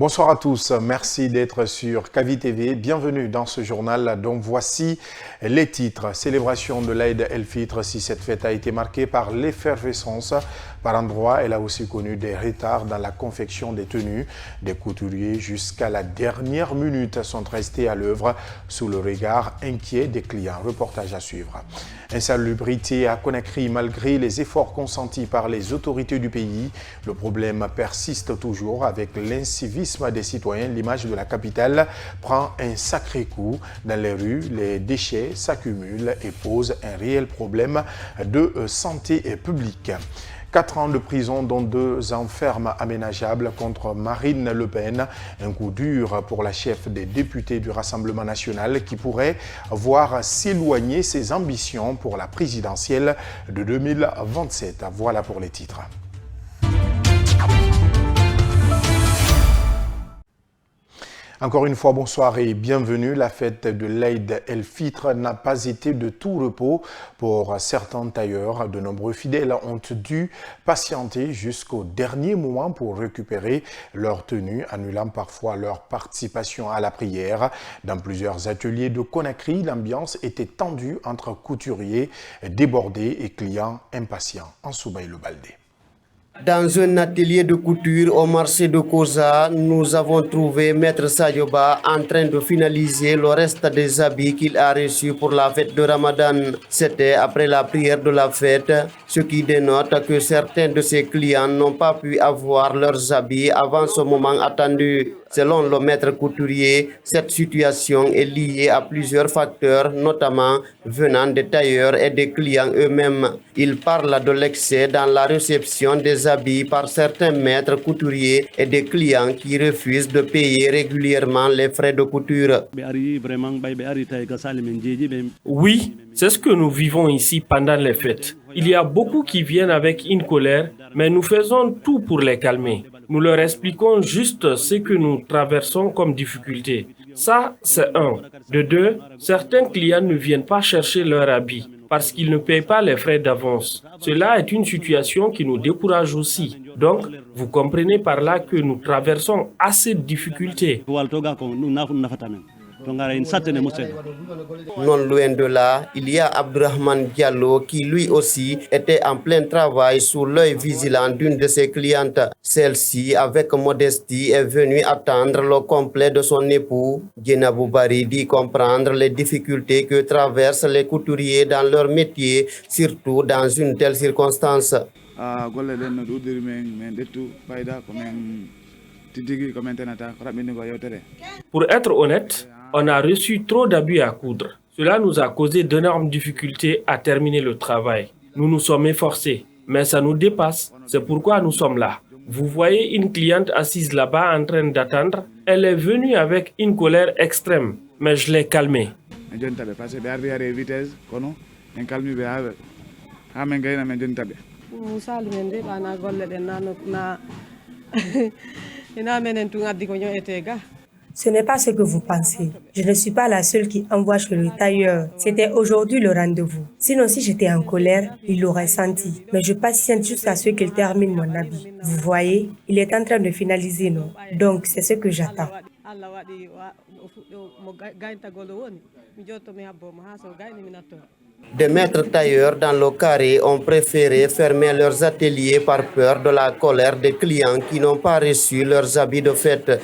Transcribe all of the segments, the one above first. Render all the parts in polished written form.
Bonsoir à tous, merci d'être sur Kavi TV. Bienvenue dans ce journal dont voici les titres. Célébration de l'Aïd el-Fitr. Si cette fête a été marquée par l'effervescence, par endroits, elle a aussi connu des retards dans la confection des tenues. Des couturiers jusqu'à la dernière minute sont restés à l'œuvre sous le regard inquiet des clients. Reportage à suivre. Insalubrité à Conakry malgré les efforts consentis par les autorités du pays. Le problème persiste toujours avec l'incivisme des citoyens. L'image de la capitale prend un sacré coup. Dans les rues, les déchets s'accumulent et posent un réel problème de santé publique. 4 ans de prison, dont 2 ans ferme aménageables contre Marine Le Pen. Un coup dur pour la chef des députés du Rassemblement national qui pourrait voir s'éloigner ses ambitions pour la présidentielle de 2027. Voilà pour les titres. Encore une fois, bonsoir et bienvenue. La fête de l'Aïd el-Fitr n'a pas été de tout repos pour certains tailleurs. De nombreux fidèles ont dû patienter jusqu'au dernier moment pour récupérer leur tenue, annulant parfois leur participation à la prière. Dans plusieurs ateliers de Conakry, l'ambiance était tendue entre couturiers débordés et clients impatients. En Soubaï le Baldé. Dans un atelier de couture au marché de Koza, nous avons trouvé Maître Sayoba en train de finaliser le reste des habits qu'il a reçus pour la fête de Ramadan. C'était après la prière de la fête, ce qui dénote que certains de ses clients n'ont pas pu avoir leurs habits avant ce moment attendu. Selon le maître couturier, cette situation est liée à plusieurs facteurs, notamment venant des tailleurs et des clients eux-mêmes. Il parle de l'excès dans la réception des habits par certains maîtres couturiers et des clients qui refusent de payer régulièrement les frais de couture. Oui, c'est ce que nous vivons ici pendant les fêtes. Il y a beaucoup qui viennent avec une colère, mais nous faisons tout pour les calmer. Nous leur expliquons juste ce que nous traversons comme difficulté. Ça, c'est un. De deux, certains clients ne viennent pas chercher leur habit parce qu'ils ne payent pas les frais d'avance. Cela est une situation qui nous décourage aussi. Donc, vous comprenez par là que nous traversons assez de difficultés. Non loin de là, il y a Abdurrahman Diallo qui lui aussi était en plein travail sous l'œil vigilant d'une de ses clientes. Celle-ci, avec modestie, est venue attendre le complet de son époux. Djenabou Bari dit comprendre les difficultés que traversent les couturiers dans leur métier, surtout dans une telle circonstance. Pour être honnête, on a reçu trop d'abus à coudre. Cela nous a causé d'énormes difficultés à terminer le travail. Nous nous sommes efforcés, mais ça nous dépasse. C'est pourquoi nous sommes là. Vous voyez une cliente assise là-bas en train d'attendre. Elle est venue avec une colère extrême, mais je l'ai calmée. Ce n'est pas ce que vous pensez. Je ne suis pas la seule qui envoie chez le tailleur. C'était aujourd'hui le rendez-vous. Sinon, si j'étais en colère, il l'aurait senti. Mais je patiente jusqu'à ce qu'il termine mon habit. Vous voyez, il est en train de finaliser, non? Donc, c'est ce que j'attends. Des maîtres tailleurs dans le carré ont préféré fermer leurs ateliers par peur de la colère des clients qui n'ont pas reçu leurs habits de fête.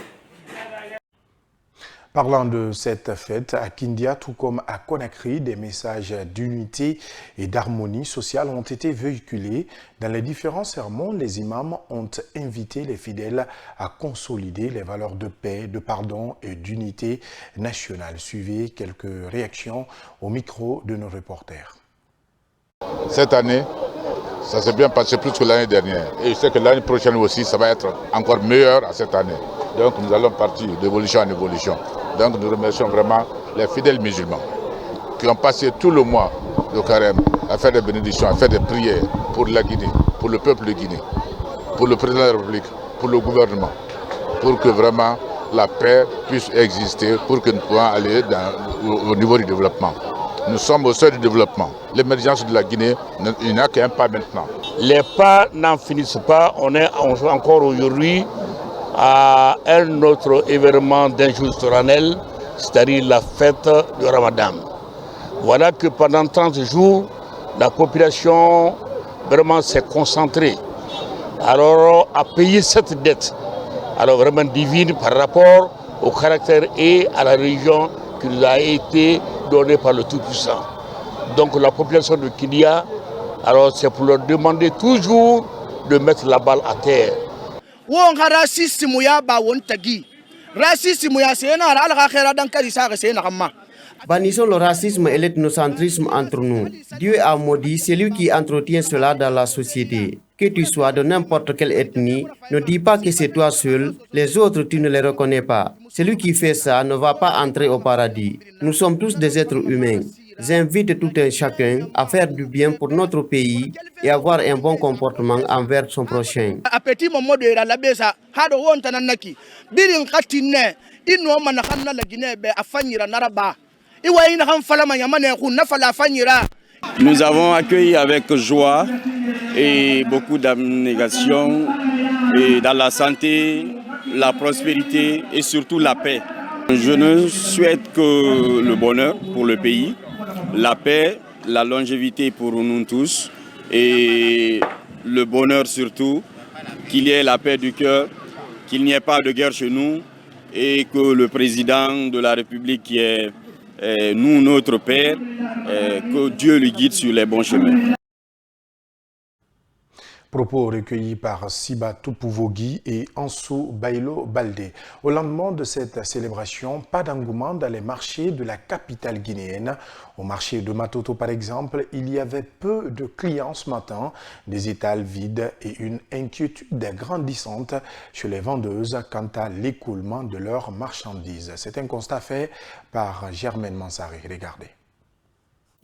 Parlant de cette fête, à Kindia, tout comme à Conakry, des messages d'unité et d'harmonie sociale ont été véhiculés. Dans les différents sermons, les imams ont invité les fidèles à consolider les valeurs de paix, de pardon et d'unité nationale. Suivez quelques réactions au micro de nos reporters. Cette année, ça s'est bien passé plus que l'année dernière. Et je sais que l'année prochaine aussi, ça va être encore meilleur à cette année. Donc nous allons partir d'évolution en évolution. Donc nous remercions vraiment les fidèles musulmans qui ont passé tout le mois de carême à faire des bénédictions, à faire des prières pour la Guinée, pour le peuple de Guinée, pour le président de la République, pour le gouvernement, pour que vraiment la paix puisse exister, pour que nous puissions aller au niveau du développement. Nous sommes au seuil du développement. L'émergence de la Guinée, il n'y a qu'un pas maintenant. Les pas n'en finissent pas. On est encore aujourd'hui à un autre événement d'un jour solennel, c'est-à-dire la fête du Ramadan. Voilà que pendant 30 jours, la population vraiment s'est concentrée alors à payer cette dette, alors vraiment divine par rapport au caractère et à la religion qui nous a été donnée par le Tout-Puissant. Donc la population de Kidia, alors c'est pour leur demander toujours de mettre la balle à terre. Bannissons le racisme et l'ethnocentrisme entre nous. Dieu a maudit celui qui entretient cela dans la société. Que tu sois de n'importe quelle ethnie, ne dis pas que c'est toi seul, les autres tu ne les reconnais pas. Celui qui fait ça ne va pas entrer au paradis. Nous sommes tous des êtres humains. J'invite tout un chacun à faire du bien pour notre pays et avoir un bon comportement envers son prochain. Nous avons accueilli avec joie et beaucoup d'abnégation et dans la santé, la prospérité et surtout la paix. Je ne souhaite que le bonheur pour le pays, la paix, la longévité pour nous tous et le bonheur surtout, qu'il y ait la paix du cœur, qu'il n'y ait pas de guerre chez nous et que le président de la République qui est nous, notre Père, que Dieu le guide sur les bons chemins. Propos recueillis par Siba Tupouvogi et Ansou Bailo Baldé. Au lendemain de cette célébration, pas d'engouement dans les marchés de la capitale guinéenne. Au marché de Matoto, par exemple, il y avait peu de clients ce matin, des étals vides et une inquiétude grandissante chez les vendeuses quant à l'écoulement de leurs marchandises. C'est un constat fait par Germaine Mansari. Regardez.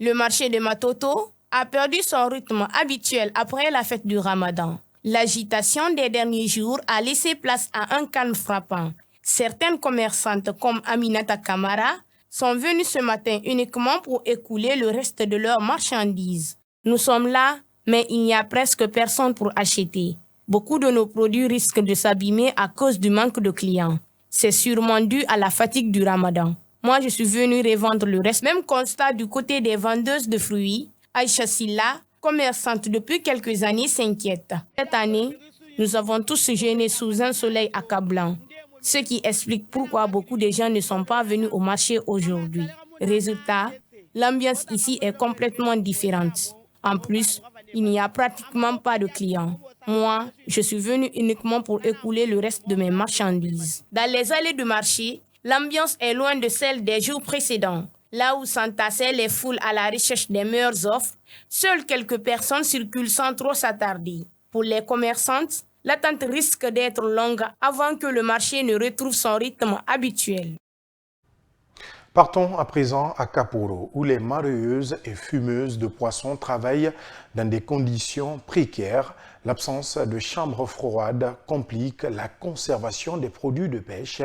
Le marché de Matoto a perdu son rythme habituel après la fête du Ramadan. L'agitation des derniers jours a laissé place à un calme frappant. Certaines commerçantes comme Aminata Kamara sont venues ce matin uniquement pour écouler le reste de leurs marchandises. Nous sommes là, mais il n'y a presque personne pour acheter. Beaucoup de nos produits risquent de s'abîmer à cause du manque de clients. C'est sûrement dû à la fatigue du Ramadan. Moi, je suis venue revendre le reste. Même constat du côté des vendeuses de fruits. Aïcha Silla, commerçante depuis quelques années, s'inquiète. Cette année, nous avons tous jeûné sous un soleil accablant, ce qui explique pourquoi beaucoup de gens ne sont pas venus au marché aujourd'hui. Résultat, l'ambiance ici est complètement différente. En plus, il n'y a pratiquement pas de clients. Moi, je suis venue uniquement pour écouler le reste de mes marchandises. Dans les allées du marché, l'ambiance est loin de celle des jours précédents. Là où s'entassaient les foules à la recherche des meilleures offres, seules quelques personnes circulent sans trop s'attarder. Pour les commerçantes, l'attente risque d'être longue avant que le marché ne retrouve son rythme habituel. Partons à présent à Kaporo, où les mareyeuses et fumeuses de poissons travaillent dans des conditions précaires. L'absence de chambres froides complique la conservation des produits de pêche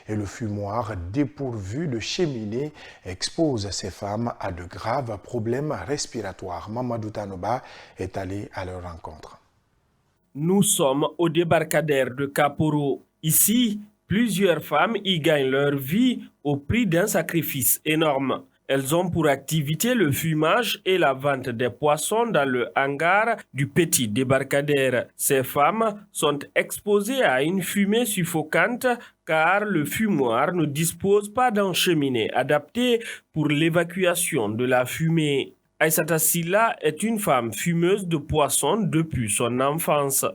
et le fumoir dépourvu de cheminée expose ces femmes à de graves problèmes respiratoires. Mamadou Tanoba est allé à leur rencontre. Nous sommes au débarcadère de Kaporo. Ici, plusieurs femmes y gagnent leur vie au prix d'un sacrifice énorme. Elles ont pour activité le fumage et la vente des poissons dans le hangar du petit débarcadère. Ces femmes sont exposées à une fumée suffocante car le fumoir ne dispose pas d'un cheminée adapté pour l'évacuation de la fumée. Aïssata Silla est une femme fumeuse de poissons depuis son enfance.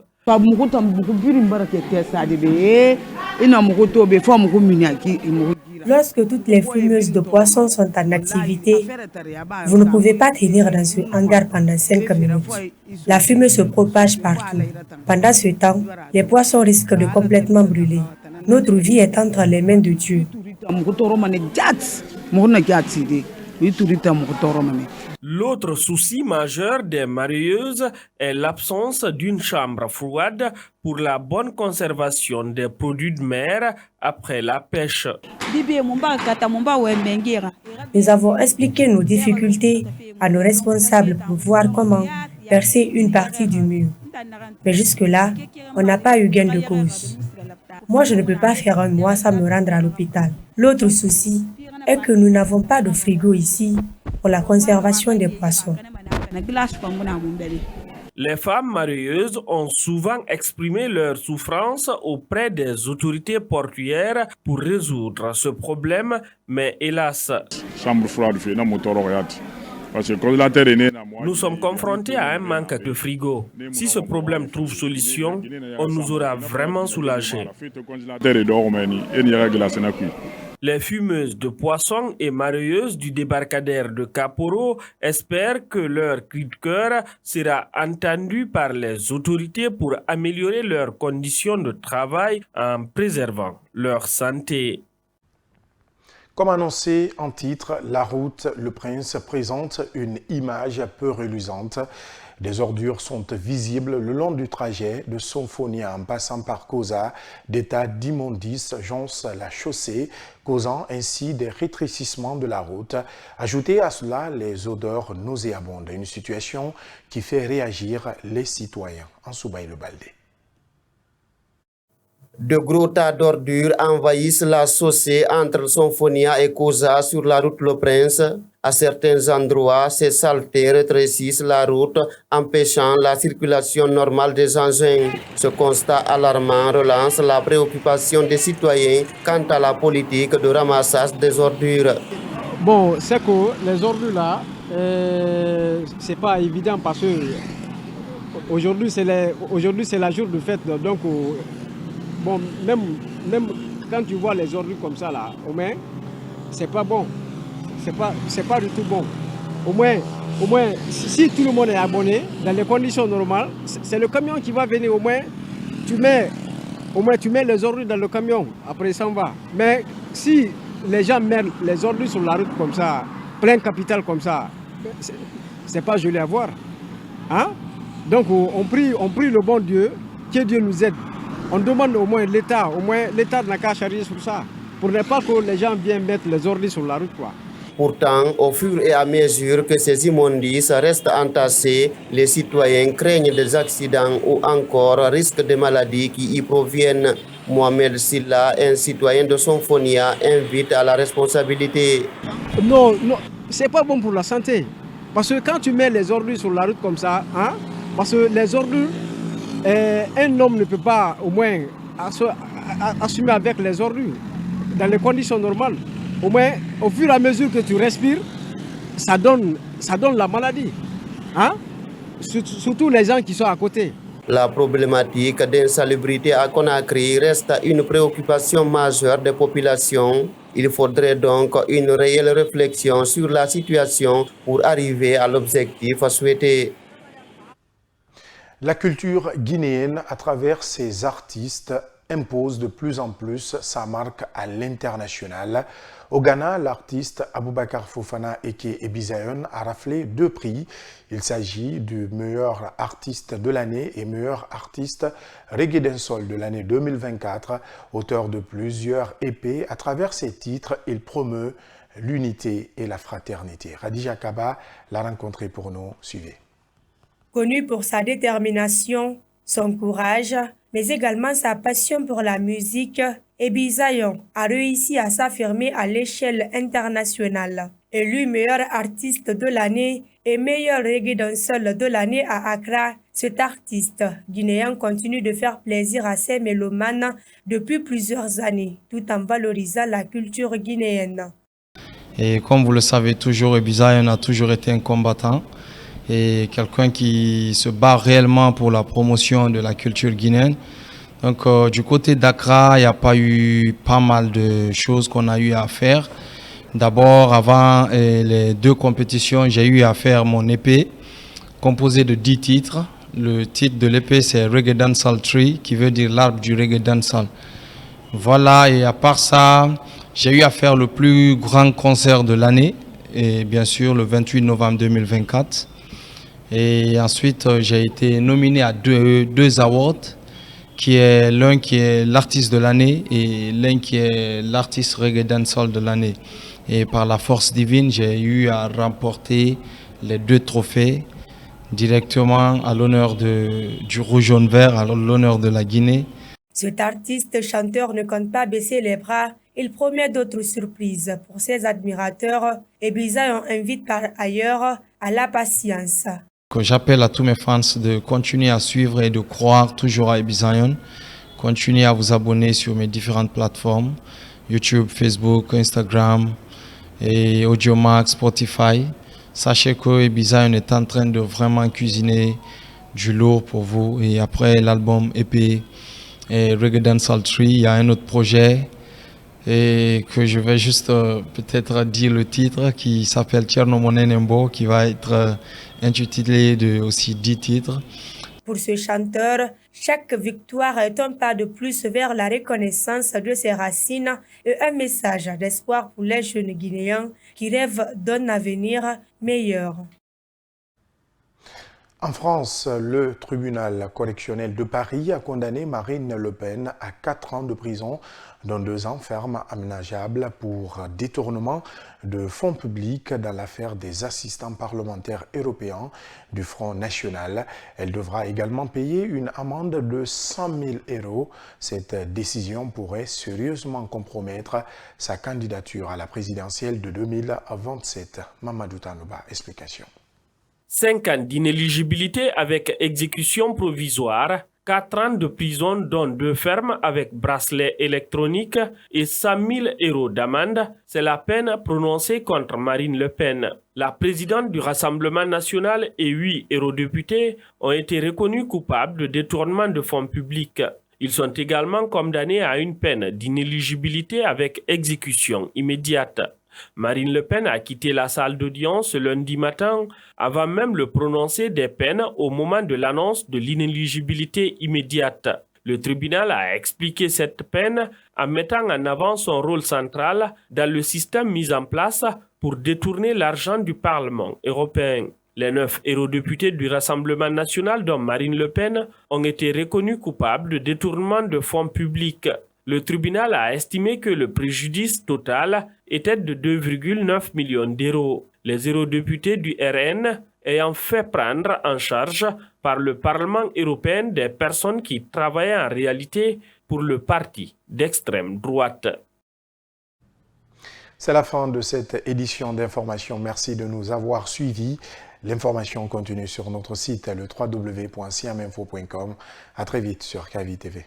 Lorsque toutes les fumeuses de poissons sont en activité, vous ne pouvez pas tenir dans ce hangar pendant 5 minutes. La fumée se propage partout. Pendant ce temps, les poissons risquent de complètement brûler. Notre vie est entre les mains de Dieu. L'autre souci majeur des marieuses est l'absence d'une chambre froide pour la bonne conservation des produits de mer après la pêche. Nous avons expliqué nos difficultés à nos responsables pour voir comment percer une partie du mur. Mais jusque-là, on n'a pas eu gain de cause. Moi, je ne peux pas faire un mois sans me rendre à l'hôpital. L'autre souci est que nous n'avons pas de frigo ici pour la conservation des poissons. Les femmes marieuses ont souvent exprimé leur souffrance auprès des autorités portuaires pour résoudre ce problème, mais hélas, nous sommes confrontés à un manque de frigo. Si ce problème trouve solution, on nous aura vraiment soulagés. Les fumeuses de poissons et marieuses du débarcadère de Kaporo espèrent que leur cri de cœur sera entendu par les autorités pour améliorer leurs conditions de travail en préservant leur santé. Comme annoncé en titre, la route Le Prince présente une image peu reluisante. Des ordures sont visibles le long du trajet de Somphonia en passant par Koza. Des tas d'immondices jonchent la chaussée, causant ainsi des rétrécissements de la route. Ajoutez à cela les odeurs nauséabondes, une situation qui fait réagir les citoyens. En Soubaï le Baldé. De gros tas d'ordures envahissent la chaussée entre Somphonia et Koza sur la route Le Prince. À certains endroits, ces saletés rétrécissent la route, empêchant la circulation normale des engins. Ce constat alarmant relance la préoccupation des citoyens quant à la politique de ramassage des ordures. Bon, c'est que les ordures là, c'est pas évident parce que aujourd'hui c'est la journée de fête, donc bon, même quand tu vois les ordures comme ça là, au moins, c'est pas bon. C'est pas du tout bon. Au moins, si tout le monde est abonné, dans les conditions normales, c'est le camion qui va venir. Au moins, tu mets les ordures dans le camion, après ça on va. Mais si les gens mettent les ordures sur la route comme ça, plein capital comme ça, c'est pas joli à voir. Hein? Donc on prie le bon Dieu, que Dieu nous aide. On demande au moins l'État n'a qu'à charger sur ça, pour ne pas que les gens viennent mettre les ordures sur la route, quoi. Pourtant, au fur et à mesure que ces immondices restent entassés, les citoyens craignent des accidents ou encore risquent de maladies qui y proviennent. Mohamed Silla, un citoyen de Somphonia, invite à la responsabilité. Non, c'est pas bon pour la santé. Parce que quand tu mets les ordures sur la route comme ça, hein, parce que les ordures, un homme ne peut pas au moins assumer avec les ordures dans les conditions normales. Au moins, au fur et à mesure que tu respires, ça donne la maladie. Hein? Surtout les gens qui sont à côté. La problématique d'insalubrité à Conakry reste une préoccupation majeure des populations. Il faudrait donc une réelle réflexion sur la situation pour arriver à l'objectif souhaité. La culture guinéenne, à travers ses artistes, impose de plus en plus sa marque à l'international. Au Ghana, l'artiste Aboubakar Fofana Eke Ebizayon a raflé 2 prix. Il s'agit du meilleur artiste de l'année et meilleur artiste reggae dancehall de l'année 2024. Auteur de plusieurs EP, à travers ses titres, il promeut l'unité et la fraternité. Radija Kaba l'a rencontré pour nous. Suivez. Connu pour sa détermination, son courage, mais également sa passion pour la musique, Ebizayon a réussi à s'affirmer à l'échelle internationale. Élu meilleur artiste de l'année et meilleur reggae dancehall de l'année à Accra, cet artiste guinéen continue de faire plaisir à ses mélomanes depuis plusieurs années, tout en valorisant la culture guinéenne. Et comme vous le savez toujours, Ebizayon a toujours été un combattant et quelqu'un qui se bat réellement pour la promotion de la culture guinéenne. Donc du côté d'Accra, il n'y a pas eu pas mal de choses qu'on a eu à faire. D'abord, avant les 2 compétitions, j'ai eu à faire mon EP composé de 10 titres. Le titre de l'EP, c'est Reggae Dancehall Tree, qui veut dire l'arbre du reggae dancehall. Voilà, et à part ça, j'ai eu à faire le plus grand concert de l'année, et bien sûr le 28 novembre 2024. Et ensuite, j'ai été nominé à deux awards, l'un qui est l'artiste de l'année et l'un qui est l'artiste reggae dancehall de l'année. Et par la force divine, j'ai eu à remporter les 2 trophées directement à l'honneur du Rouge Jaune Vert, à l'honneur de la Guinée. Cet artiste chanteur ne compte pas baisser les bras. Il promet d'autres surprises pour ses admirateurs et Bisayon invite par ailleurs à la patience. J'appelle à tous mes fans de continuer à suivre et de croire toujours à Bisayon. Continuez à vous abonner sur mes différentes plateformes, YouTube, Facebook, Instagram, et Audiomack, Spotify. Sachez que Bisayon est en train de vraiment cuisiner du lourd pour vous. Et après l'album EP et Reggae Dancehall 3, il y a un autre projet et que je vais juste peut-être dire le titre qui s'appelle Tcherno Monenembo, qui va être intitulé de aussi 10 titres. Pour ce chanteur, chaque victoire est un pas de plus vers la reconnaissance de ses racines et un message d'espoir pour les jeunes Guinéens qui rêvent d'un avenir meilleur. En France, le tribunal correctionnel de Paris a condamné Marine Le Pen à 4 ans de prison, dont 2 ans ferme aménageable pour détournement de fonds publics dans l'affaire des assistants parlementaires européens du Front National. Elle devra également payer une amende de 100 000 €. Cette décision pourrait sérieusement compromettre sa candidature à la présidentielle de 2027. Mamadou Tanouba, explication. 5 ans d'inéligibilité avec exécution provisoire, 4 ans de prison dont 2 fermes avec bracelet électronique et 100 000 € d'amende, c'est la peine prononcée contre Marine Le Pen. La présidente du Rassemblement national et 8 eurodéputés ont été reconnus coupables de détournement de fonds publics. Ils sont également condamnés à une peine d'inéligibilité avec exécution immédiate. Marine Le Pen a quitté la salle d'audience lundi matin avant même le prononcé des peines au moment de l'annonce de l'inéligibilité immédiate. Le tribunal a expliqué cette peine en mettant en avant son rôle central dans le système mis en place pour détourner l'argent du Parlement européen. Les 9 eurodéputés du Rassemblement national, dont Marine Le Pen, ont été reconnus coupables de détournement de fonds publics. Le tribunal a estimé que le préjudice total était de 2,9 millions d'euros. Les eurodéputés du RN ayant fait prendre en charge par le Parlement européen des personnes qui travaillaient en réalité pour le parti d'extrême droite. C'est la fin de cette édition d'information. Merci de nous avoir suivis. L'information continue sur notre site, le www.siaminfo.com. À très vite sur KVTV.